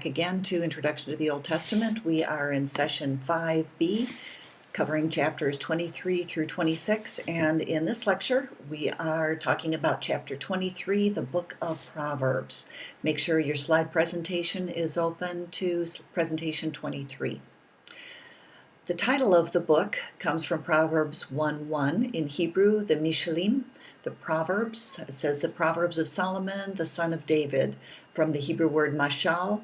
back again to Introduction to the Old Testament. We are in session 5B, covering chapters 23 through 26, and in this lecture we are talking about chapter 23, the book of Proverbs. Make sure your slide presentation is open to presentation 23. The title of the book comes from Proverbs 1:1 in Hebrew, the Mishalim, the Proverbs. It says the Proverbs of Solomon, the son of David, from the Hebrew word mashal,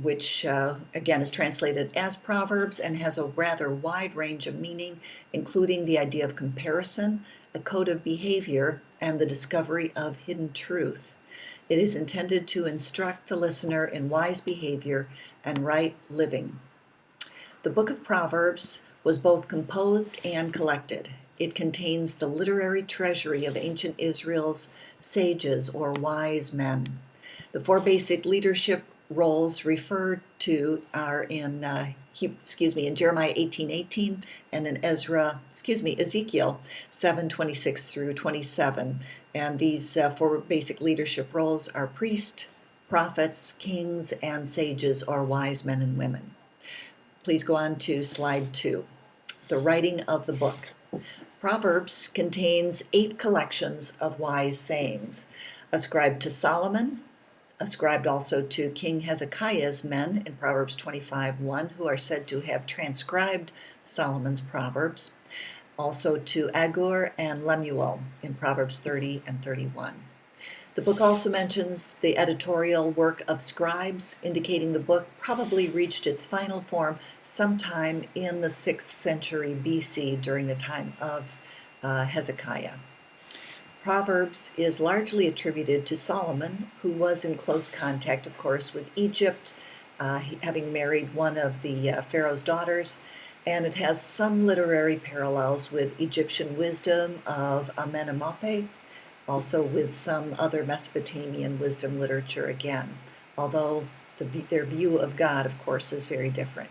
which again is translated as Proverbs and has a rather wide range of meaning, including the idea of comparison, a code of behavior, and the discovery of hidden truth. It is intended to instruct the listener in wise behavior and right living. The book of Proverbs was both composed and collected. It contains the literary treasury of ancient Israel's sages or wise men. The four basic leadership roles referred to are in Jeremiah 18:18 and in Ezekiel 7:26 through 27. And these four basic leadership roles are priest, prophets, kings, and sages or wise men and women. Please go on to slide 2, the writing of the book. Proverbs contains 8 collections of wise sayings, ascribed to Solomon, ascribed also to King Hezekiah's men in Proverbs 25:1, who are said to have transcribed Solomon's Proverbs, also to Agur and Lemuel in Proverbs 30 and 31. The book also mentions the editorial work of scribes, indicating the book probably reached its final form sometime in the 6th century BC during the time of Hezekiah. Proverbs is largely attributed to Solomon, who was in close contact, of course, with Egypt, having married one of the Pharaoh's daughters, and it has some literary parallels with Egyptian wisdom of Amenemope, also with some other Mesopotamian wisdom literature again, although their view of God, of course, is very different.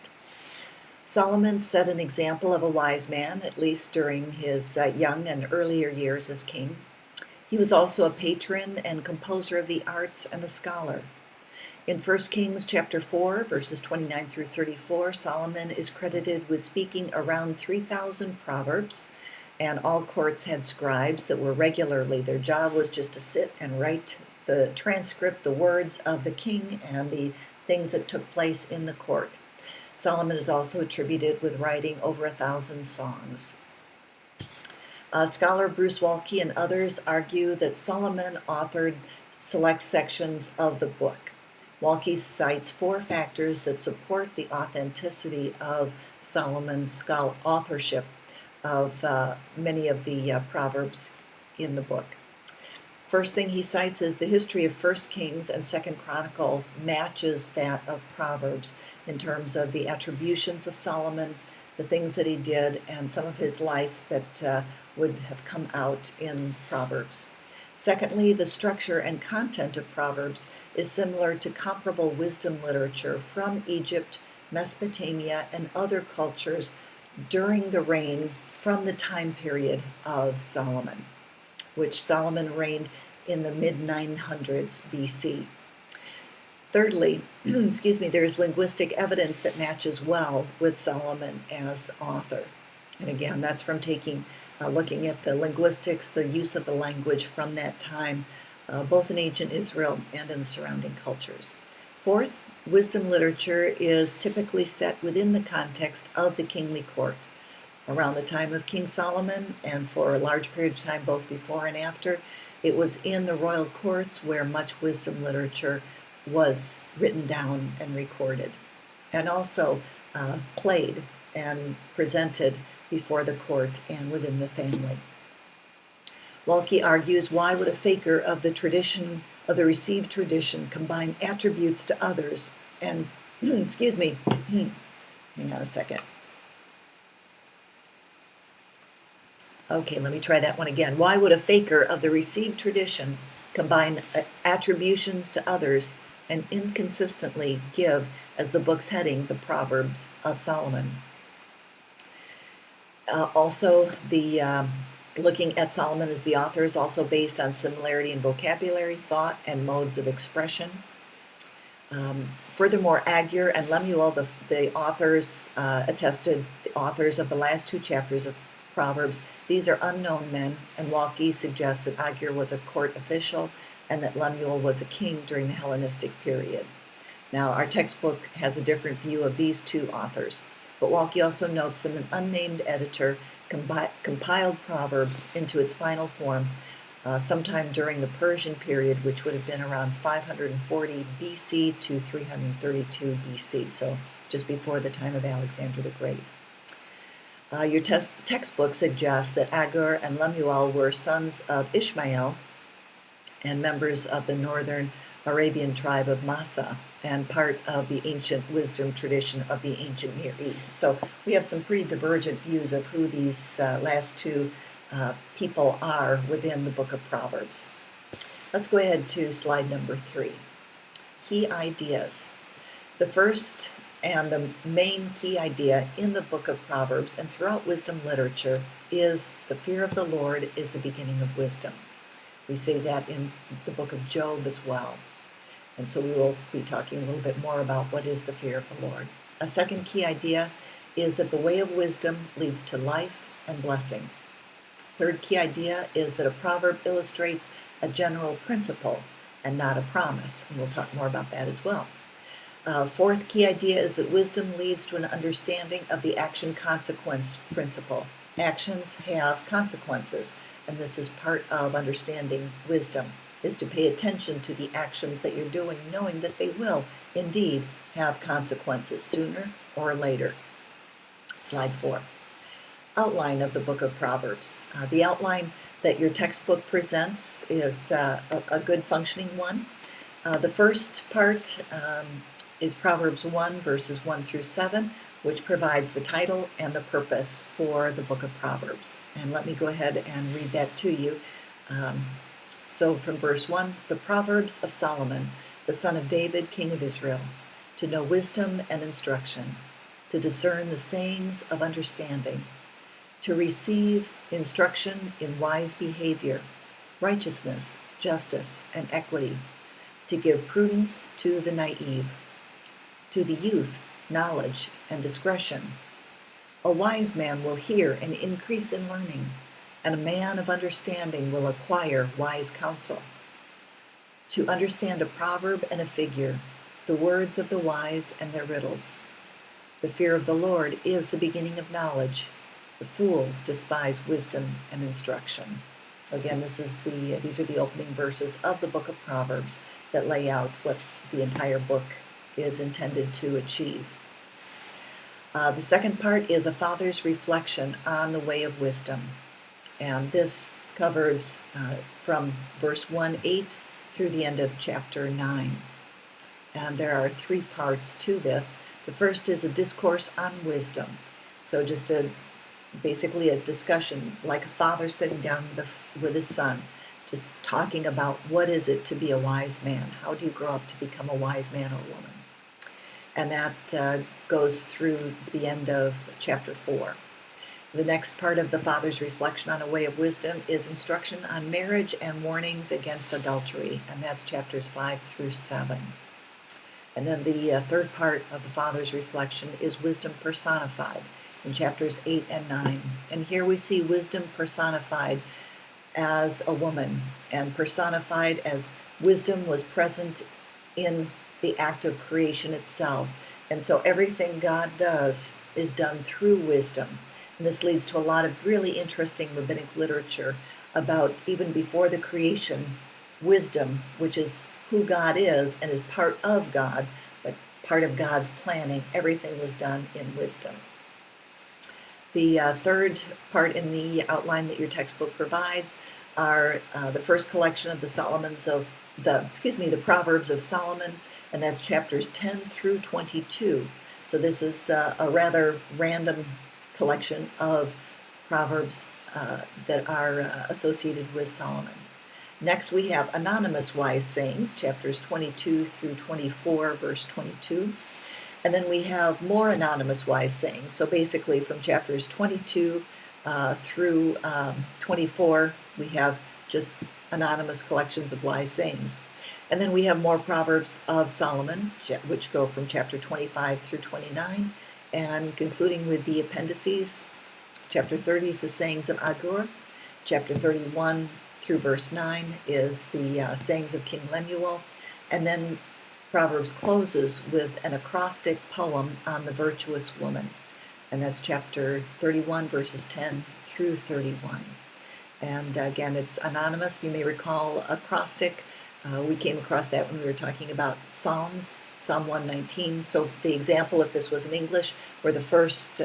Solomon set an example of a wise man, at least during his young and earlier years as king. He was also a patron and composer of the arts and a scholar. In 1 Kings chapter 4, verses 29 through 34, Solomon is credited with speaking around 3,000 proverbs, and all courts had scribes that were regularly, their job was just to sit and write the transcript, the words of the king and the things that took place in the court. Solomon is also attributed with writing over 1,000 songs. Scholar Bruce Waltke and others argue that Solomon authored select sections of the book. Waltke cites 4 factors that support the authenticity of Solomon's authorship of many of the proverbs in the book. First thing he cites is the history of 1 Kings and 2 Chronicles matches that of Proverbs in terms of the attributions of Solomon, the things that he did, and some of his life that would have come out in Proverbs. Secondly, the structure and content of Proverbs is similar to comparable wisdom literature from Egypt, Mesopotamia, and other cultures during the reign from the time period of Solomon, which Solomon reigned in the mid-900s BC. Thirdly, there is linguistic evidence that matches well with Solomon as the author. And again, that's from looking at the linguistics, the use of the language from that time, both in ancient Israel and in the surrounding cultures. Fourth, wisdom literature is typically set within the context of the kingly court. Around the time of King Solomon, and for a large period of time both before and after, it was in the royal courts where much wisdom literature was written down and recorded, and also played and presented before the court and within the family. Waltke argues, why would a faker of the tradition, of the received tradition, combine attributes to others and, hang on a second. Okay, let me try that one again. Why would a faker of the received tradition combine attributions to others and inconsistently give, as the book's heading, the Proverbs of Solomon? Also, looking at Solomon as the author is also based on similarity in vocabulary, thought, and modes of expression. Furthermore, Agur and Lemuel, the authors, attested the authors of the last two chapters of Proverbs. These are unknown men, and Walke suggests that Agur was a court official and that Lemuel was a king during the Hellenistic period. Now, our textbook has a different view of these two authors, but Walke also notes that an unnamed editor compiled Proverbs into its final form sometime during the Persian period, which would have been around 540 BC to 332 BC, so just before the time of Alexander the Great. Your textbook suggests that Agur and Lemuel were sons of Ishmael and members of the northern Arabian tribe of Massa and part of the ancient wisdom tradition of the ancient Near East. So we have some pretty divergent views of who these last two people are within the book of Proverbs. Let's go ahead to slide number 3. Key ideas. The first and the main key idea in the book of Proverbs and throughout wisdom literature is the fear of the Lord is the beginning of wisdom. We say that in the book of Job as well. And so we will be talking a little bit more about what is the fear of the Lord. A second key idea is that the way of wisdom leads to life and blessing. Third key idea is that a proverb illustrates a general principle and not a promise, and we'll talk more about that as well. Fourth key idea is that wisdom leads to an understanding of the action-consequence principle. Actions have consequences, and this is part of understanding wisdom, is to pay attention to the actions that you're doing, knowing that they will indeed have consequences sooner or later. Slide 4. Outline of the book of Proverbs. The outline that your textbook presents is a good functioning one. The first part is Proverbs 1, verses 1 through 7, which provides the title and the purpose for the book of Proverbs. And let me go ahead and read that to you. So from verse 1, the Proverbs of Solomon, the son of David, king of Israel, to know wisdom and instruction, to discern the sayings of understanding, to receive instruction in wise behavior, righteousness, justice, and equity, to give prudence to the naive, to the youth knowledge and discretion. A wise man will hear and increase in learning, and a man of understanding will acquire wise counsel. To understand a proverb and a figure, the words of the wise and their riddles. The fear of the Lord is the beginning of knowledge. The fools despise wisdom and instruction. Again, these are the opening verses of the book of Proverbs that lay out what the entire book is intended to achieve. The second part is a father's reflection on the way of wisdom. And this covers from verse 1:8 through the end of chapter 9. And there are 3 parts to this. The first is a discourse on wisdom. So just basically a discussion, like a father sitting down with his son, just talking about what is it to be a wise man? How do you grow up to become a wise man or woman? And that goes through the end of chapter 4. The next part of the father's reflection on a way of wisdom is instruction on marriage and warnings against adultery, and that's chapters 5 through 7. And then the third part of the father's reflection is wisdom personified in chapters 8 and 9. And here we see wisdom personified as a woman, and personified as wisdom was present in the act of creation itself. And so everything God does is done through wisdom. And this leads to a lot of really interesting rabbinic literature about, even before the creation, wisdom, which is who God is and is part of God, but part of God's planning. Everything was done in wisdom. The third part in the outline that your textbook provides are the first collection of the Proverbs of Solomon, and that's chapters 10 through 22. So this is a rather random collection of Proverbs that are associated with Solomon. Next, we have Anonymous Wise Sayings, chapters 22 through 24, verse 22. And then we have more Anonymous Wise Sayings. So basically from chapters 22 through 24, we have just anonymous collections of wise sayings. And then we have more Proverbs of Solomon, which go from chapter 25 through 29, and concluding with the appendices. Chapter 30 is the sayings of Agur. Chapter 31 through verse 9 is the sayings of King Lemuel. And then Proverbs closes with an acrostic poem on the virtuous woman. And that's chapter 31, verses 10 through 31. And again, it's anonymous. You may recall acrostic. We came across that when we were talking about Psalms, Psalm 119. So the example, if this was in English, where the first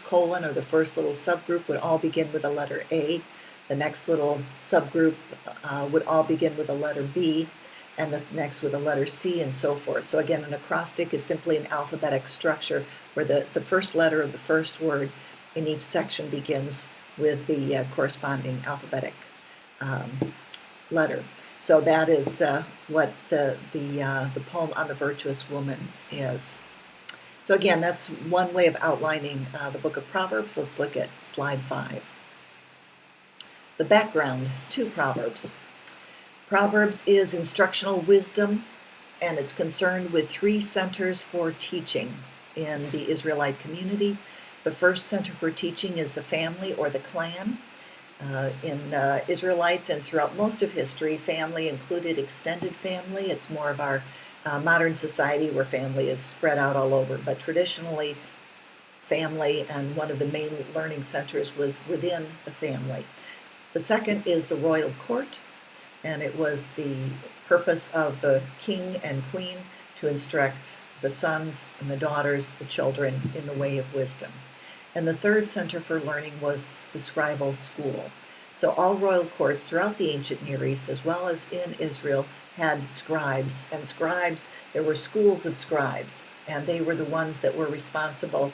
colon or the first little subgroup would all begin with a letter A, the next little subgroup would all begin with a letter B, and the next with a letter C, and so forth. So again, an acrostic is simply an alphabetic structure where the first letter of the first word in each section begins with the corresponding alphabetic letter. So that is what the poem on the virtuous woman is. So again, that's one way of outlining the book of Proverbs. Let's look at slide 5. The background to Proverbs. Proverbs is instructional wisdom, and it's concerned with 3 centers for teaching in the Israelite community. The first center for teaching is the family or the clan. In Israelite and throughout most of history, family included extended family. It's more of our modern society where family is spread out all over, but traditionally family, and one of the main learning centers was within the family. The second is the royal court, and it was the purpose of the king and queen to instruct the sons and the daughters, the children, in the way of wisdom. And the third center for learning was the scribal school. So all royal courts throughout the ancient Near East, as well as in Israel, had scribes. And scribes, there were schools of scribes, and they were the ones that were responsible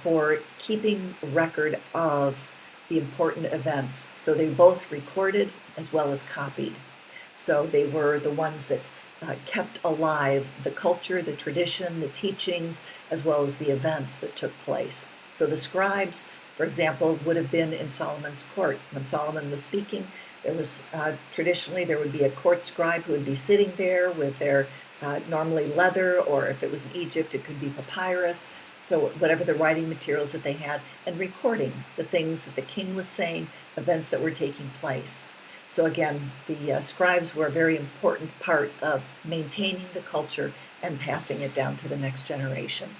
for keeping record of the important events. So they both recorded as well as copied. So they were the ones that kept alive the culture, the tradition, the teachings, as well as the events that took place. So the scribes, for example, would have been in Solomon's court. When Solomon was speaking, there was traditionally there would be a court scribe who would be sitting there with their normally leather, or if it was in Egypt, it could be papyrus. So whatever the writing materials that they had, and recording the things that the king was saying, events that were taking place. So again, the scribes were a very important part of maintaining the culture and passing it down to the next generation.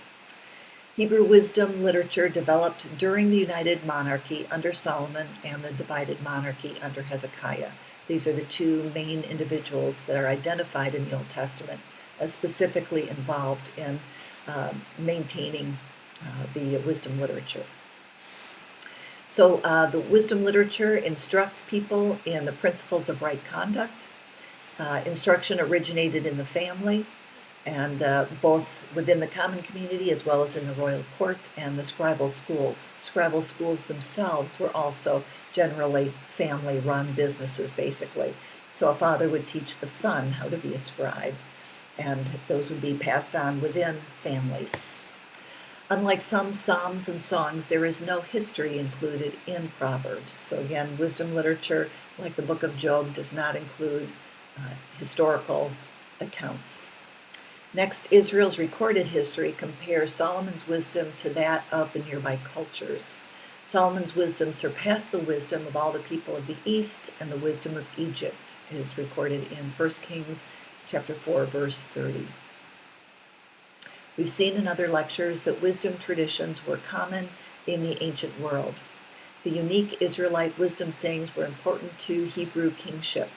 Hebrew wisdom literature developed during the United Monarchy under Solomon and the divided monarchy under Hezekiah. These are the 2 main individuals that are identified in the Old Testament as specifically involved in maintaining the wisdom literature. So the wisdom literature instructs people in the principles of right conduct. Instruction originated in the family, and both within the common community as well as in the royal court and the scribal schools. Scribal schools themselves were also generally family-run businesses, basically. So a father would teach the son how to be a scribe, and those would be passed on within families. Unlike some psalms and songs, there is no history included in Proverbs. So again, wisdom literature, like the book of Job, does not include historical accounts. Next, Israel's recorded history compares Solomon's wisdom to that of the nearby cultures. Solomon's wisdom surpassed the wisdom of all the people of the East, and the wisdom of Egypt is recorded in 1 Kings chapter 4, verse 30. We've seen in other lectures that wisdom traditions were common in the ancient world. The unique Israelite wisdom sayings were important to Hebrew kingship,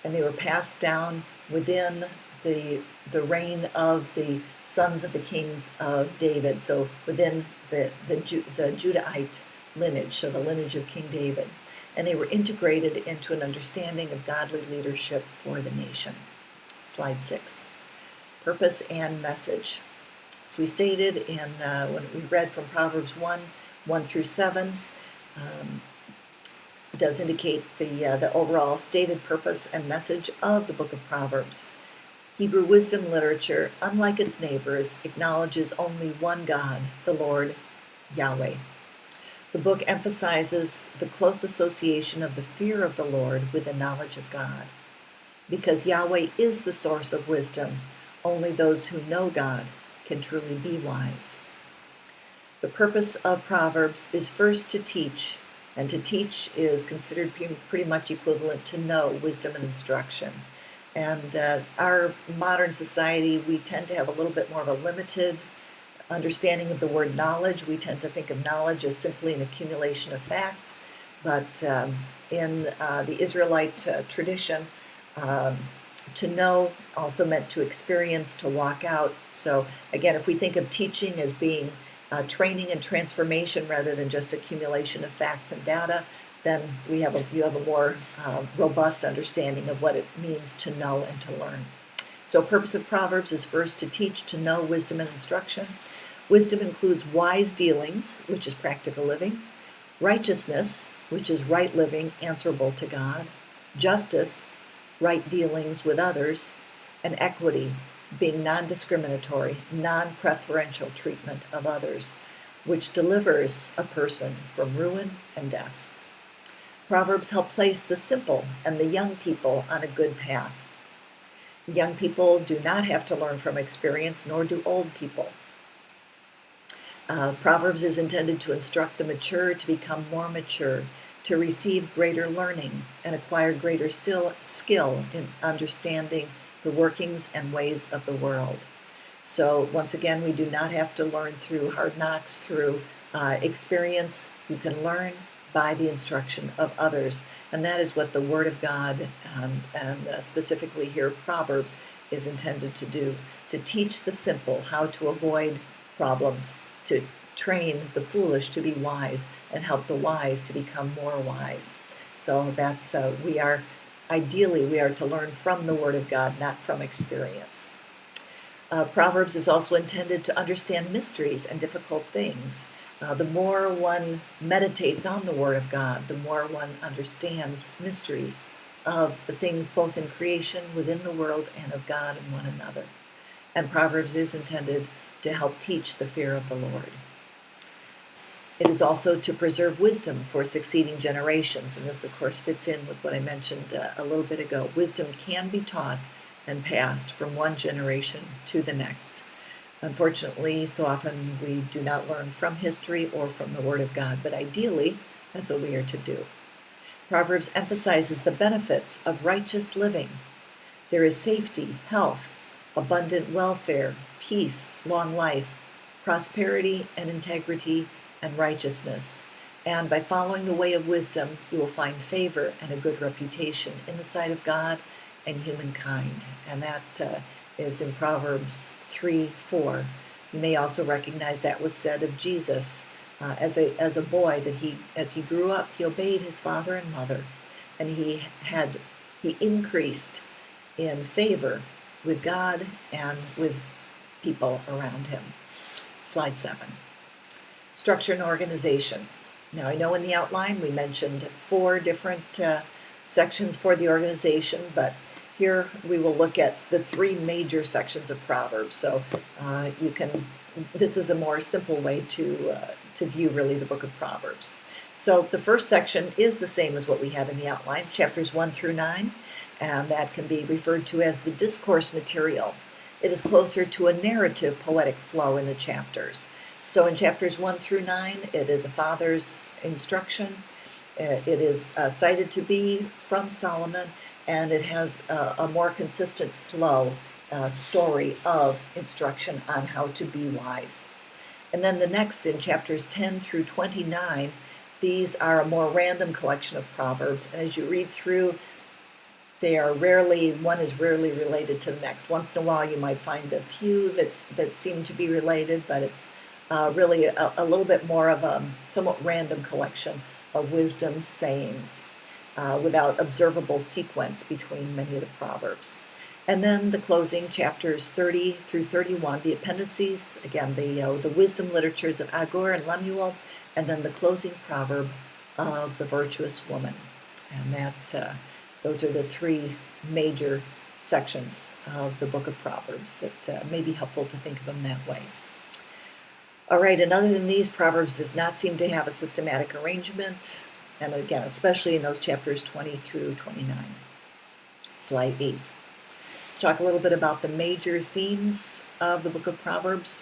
and they were passed down within the reign of the sons of the kings of David, so within the Judahite lineage, so the lineage of King David. And they were integrated into an understanding of godly leadership for the nation. Slide 6. Purpose and message. As we stated in when we read from Proverbs 1 through 7, it does indicate the overall stated purpose and message of the book of Proverbs. Hebrew wisdom literature, unlike its neighbors, acknowledges only one God, the Lord, Yahweh. The book emphasizes the close association of the fear of the Lord with the knowledge of God. Because Yahweh is the source of wisdom, only those who know God can truly be wise. The purpose of Proverbs is first to teach, and to teach is considered pretty much equivalent to know, wisdom and instruction. And our modern society, we tend to have a little bit more of a limited understanding of the word knowledge. We tend to think of knowledge as simply an accumulation of facts, but in the Israelite tradition, to know also meant to experience, to walk out. So again, if we think of teaching as being training and transformation rather than just accumulation of facts and data, then you have a more robust understanding of what it means to know and to learn. So purpose of Proverbs is first to teach, to know, wisdom and instruction. Wisdom includes wise dealings, which is practical living, righteousness, which is right living, answerable to God, justice, right dealings with others, and equity, being non-discriminatory, non-preferential treatment of others, which delivers a person from ruin and death. Proverbs help place the simple and the young people on a good path. Young people do not have to learn from experience, nor do old people. Proverbs is intended to instruct the mature to become more mature, to receive greater learning and acquire greater skill in understanding the workings and ways of the world. So once again, we do not have to learn through hard knocks, through experience. You can learn by the instruction of others. And that is what the Word of God, and specifically here Proverbs, is intended to do, to teach the simple how to avoid problems, to train the foolish to be wise, and help the wise to become more wise. So that's, ideally, we are to learn from the Word of God, not from experience. Proverbs is also intended to understand mysteries and difficult things. The more one meditates on the Word of God, the more one understands mysteries of the things both in creation, within the world, and of God and one another. And Proverbs is intended to help teach the fear of the Lord. It is also to preserve wisdom for succeeding generations, and this, of course, fits in with what I mentioned a little bit ago. Wisdom can be taught and passed from one generation to the next. Unfortunately, so often we do not learn from history or from the Word of God, but ideally, that's what we are to do. Proverbs emphasizes the benefits of righteous living. There is safety, health, abundant welfare, peace, long life, prosperity and integrity, and righteousness. And by following the way of wisdom, you will find favor and a good reputation in the sight of God and humankind. And that is in Proverbs 3:4. You may also recognize that was said of Jesus as a boy, that as he grew up, he obeyed his father and mother, and he increased in favor with God and with people around him. Slide 7. Structure and organization. Now, I know in the outline we mentioned 4 different sections for the organization, but here we will look at the 3 major sections of Proverbs. So this is a more simple way to view really the book of Proverbs. So the first section is the same as what we have in the outline, chapters 1 through 9, and that can be referred to as the discourse material. It is closer to a narrative poetic flow in the chapters. So in chapters 1 through 9, it is a father's instruction. It is cited to be from Solomon, and it has a more consistent flow, story of instruction on how to be wise. And then the next, in chapters 10 through 29, these are a more random collection of proverbs. And as you read through, one is rarely related to the next. Once in a while, you might find a few that seem to be related, but it's really a little bit more of a somewhat random collection of wisdom sayings without observable sequence between many of the proverbs. And then the closing, chapters 30 through 31, the appendices, again, the wisdom literatures of Agur and Lemuel, and then the closing proverb of the virtuous woman. And those are the 3 major sections of the book of Proverbs that may be helpful to think of them that way. All right, and other than these, Proverbs does not seem to have a systematic arrangement, and again, especially in those chapters 20 through 29. Slide 8. Let's talk a little bit about the major themes of the book of Proverbs.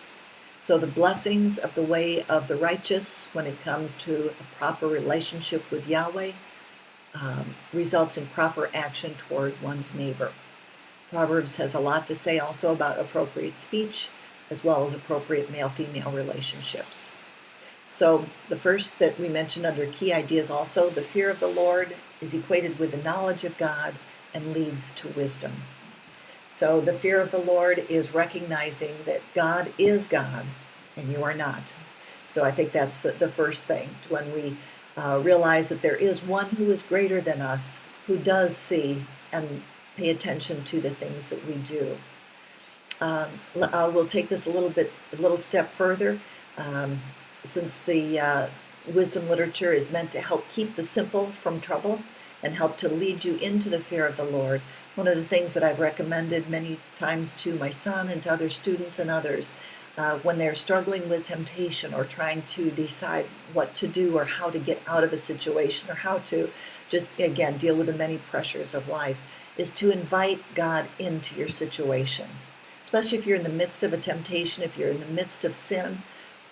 So the blessings of the way of the righteous when it comes to a proper relationship with Yahweh results in proper action toward one's neighbor. Proverbs has a lot to say also about appropriate speech as well as appropriate male-female relationships. So the first that we mentioned under key ideas also, the fear of the Lord is equated with the knowledge of God and leads to wisdom. So the fear of the Lord is recognizing that God is God and you are not. So I think that's the first thing, when we realize that there is one who is greater than us, who does see and pay attention to the things that we do. We'll take this a little step further. Since the wisdom literature is meant to help keep the simple from trouble and help to lead you into the fear of the Lord, one of the things that I've recommended many times to my son and to other students and others, when they're struggling with temptation or trying to decide what to do or how to get out of a situation or how to just, again, deal with the many pressures of life, is to invite God into your situation. Especially if you're in the midst of a temptation, if you're in the midst of sin,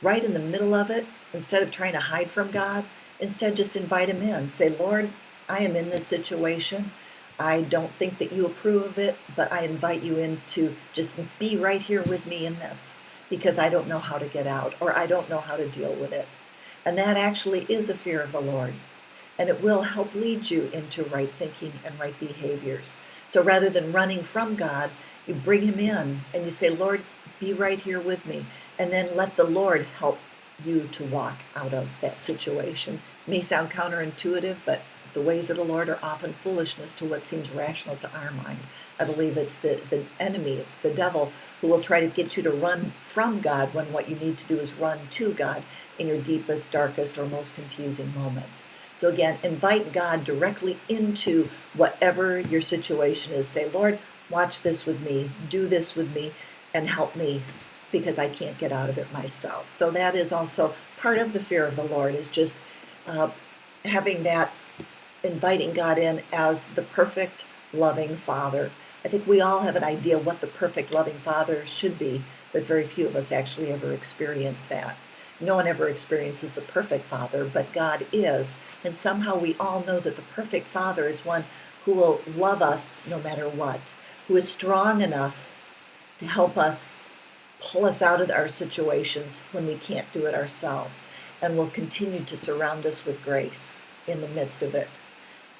right in the middle of it, instead of trying to hide from God, instead just invite him in. Say, Lord, I am in this situation. I don't think that you approve of it, but I invite you in to just be right here with me in this, because I don't know how to get out, or I don't know how to deal with it. And that actually is a fear of the Lord. And it will help lead you into right thinking and right behaviors. So rather than running from God, you bring him in and you say, Lord, be right here with me. And then let the Lord help you to walk out of that situation. It may sound counterintuitive, but the ways of the Lord are often foolishness to what seems rational to our mind. I believe it's the enemy, it's the devil, who will try to get you to run from God when what you need to do is run to God in your deepest, darkest, or most confusing moments. So again, invite God directly into whatever your situation is. Say, Lord, watch this with me, do this with me, and help me, because I can't get out of it myself. So that is also part of the fear of the Lord, is just having that, inviting God in as the perfect, loving Father. I think we all have an idea what the perfect, loving Father should be, but very few of us actually ever experience that. No one ever experiences the perfect Father, but God is. And somehow we all know that the perfect Father is one who will love us no matter what, who is strong enough to help us pull us out of our situations when we can't do it ourselves, and will continue to surround us with grace in the midst of it.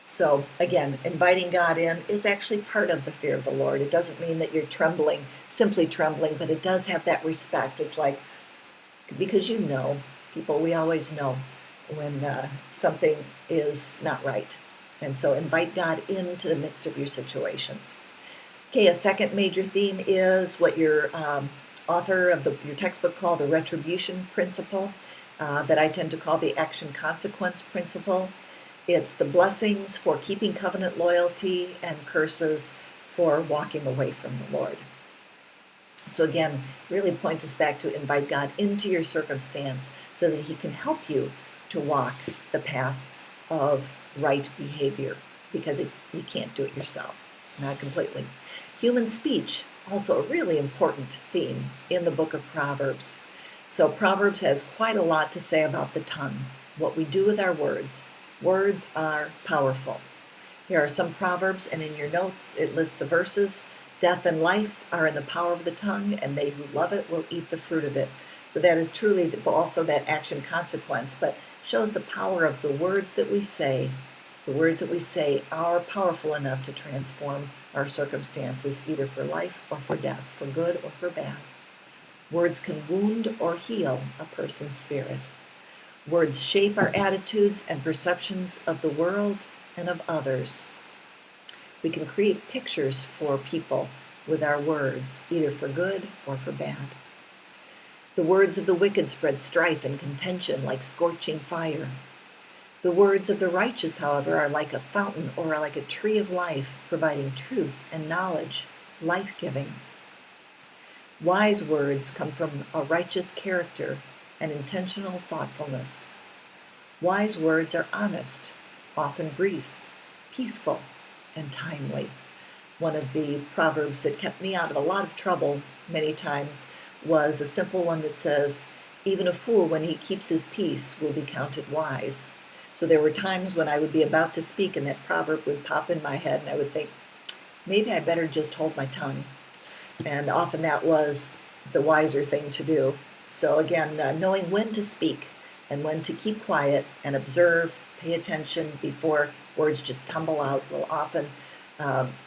So again, inviting God in is actually part of the fear of the Lord. It doesn't mean that you're trembling, simply trembling, but it does have that respect. It's like, because you know, people, we always know when something is not right. And so invite God into the midst of your situations. Okay, a second major theme is what your author of your textbook called the retribution principle, that I tend to call the action consequence principle. It's the blessings for keeping covenant loyalty and curses for walking away from the Lord. So again, really points us back to invite God into your circumstance so that he can help you to walk the path of right behavior, because you can't do it yourself, not completely. Human speech, also a really important theme in the book of Proverbs. So Proverbs has quite a lot to say about the tongue, what we do with our words. Words are powerful. Here are some Proverbs, and in your notes it lists the verses. Death and life are in the power of the tongue, and they who love it will eat the fruit of it. So that is truly also that action consequence, but shows the power of the words that we say. The words that we say are powerful enough to transform our circumstances, either for life or for death, for good or for bad. Words can wound or heal a person's spirit. Words shape our attitudes and perceptions of the world and of others. We can create pictures for people with our words, either for good or for bad. The words of the wicked spread strife and contention like scorching fire. The words of the righteous, however, are like a fountain or are like a tree of life, providing truth and knowledge, life-giving. Wise words come from a righteous character and intentional thoughtfulness. Wise words are honest, often brief, peaceful, and timely. One of the proverbs that kept me out of a lot of trouble many times was a simple one that says, "Even a fool, when he keeps his peace, will be counted wise." So there were times when I would be about to speak and that proverb would pop in my head and I would think, maybe I better just hold my tongue. And often that was the wiser thing to do. So again, knowing when to speak and when to keep quiet and observe, pay attention before words just tumble out will often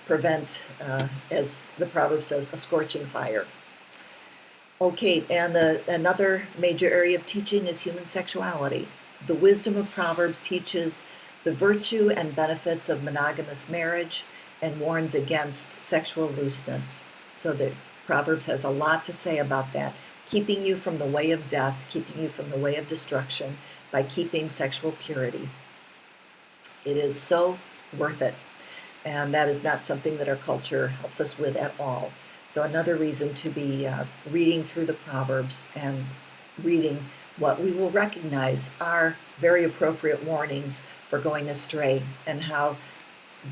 prevent, as the proverb says, a scorching fire. Okay, and another major area of teaching is human sexuality. The wisdom of Proverbs teaches the virtue and benefits of monogamous marriage and warns against sexual looseness. So the Proverbs has a lot to say about that, keeping you from the way of death, keeping you from the way of destruction by keeping sexual purity. It is so worth it, and that is not something that our culture helps us with at all. So another reason to be reading through the Proverbs and reading what we will recognize are very appropriate warnings for going astray and how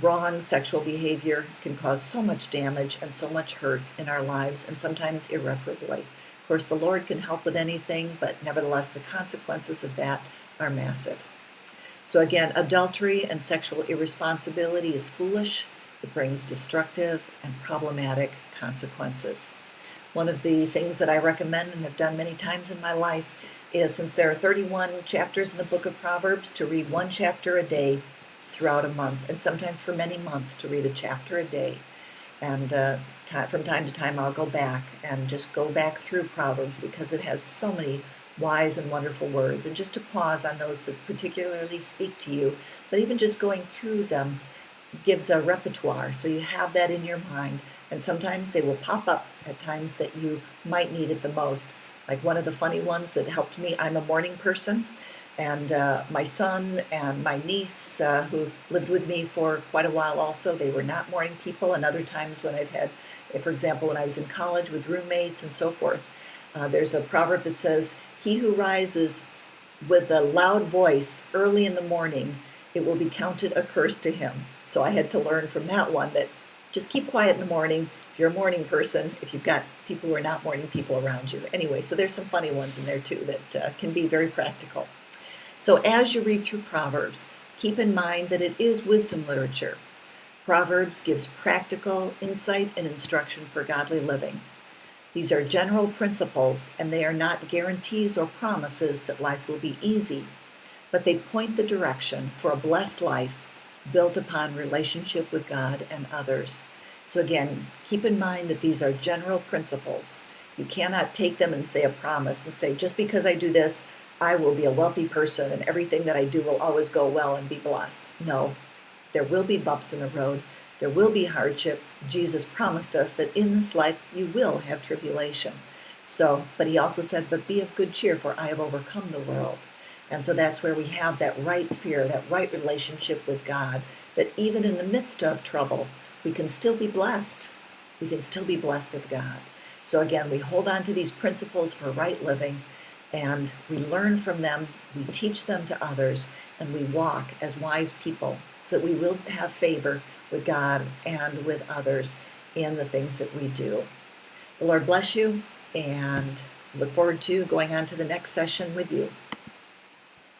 wrong sexual behavior can cause so much damage and so much hurt in our lives, and sometimes irreparably. Of course, the Lord can help with anything, but nevertheless, the consequences of that are massive. So again, adultery and sexual irresponsibility is foolish. It brings destructive and problematic consequences. One of the things that I recommend and have done many times in my life is, since there are 31 chapters in the book of Proverbs, to read one chapter a day throughout a month, and sometimes for many months to read a chapter a day. And from time to time I'll go back and just go back through Proverbs because it has so many wise and wonderful words, and just to pause on those that particularly speak to you. But even just going through them gives a repertoire, so you have that in your mind, and sometimes they will pop up at times that you might need it the most. Like one of the funny ones that helped me, I'm a morning person, and my son and my niece, who lived with me for quite a while also, they were not morning people. And other times when I've had, for example, when I was in college with roommates and so forth, there's a proverb that says, "He who rises with a loud voice early in the morning, it will be counted a curse to him." So I had to learn from that one that just keep quiet in the morning if you're a morning person, if you've got people who are not morning people around you. Anyway, so there's some funny ones in there too that can be very practical. So as you read through Proverbs, keep in mind that it is wisdom literature. Proverbs gives practical insight and instruction for godly living. These are general principles, and they are not guarantees or promises that life will be easy, but they point the direction for a blessed life built upon relationship with God and others. So again, keep in mind that these are general principles. You cannot take them and say a promise and say, just because I do this, I will be a wealthy person and everything that I do will always go well and be blessed. No, there will be bumps in the road. There will be hardship. Jesus promised us that in this life you will have tribulation. So, but he also said, but be of good cheer, for I have overcome the world. And so that's where we have that right fear, that right relationship with God, that even in the midst of trouble, we can still be blessed. We can still be blessed of God. So again, we hold on to these principles for right living, and we learn from them, we teach them to others, and we walk as wise people so that we will have favor with God and with others in the things that we do. The Lord bless you, and look forward to going on to the next session with you.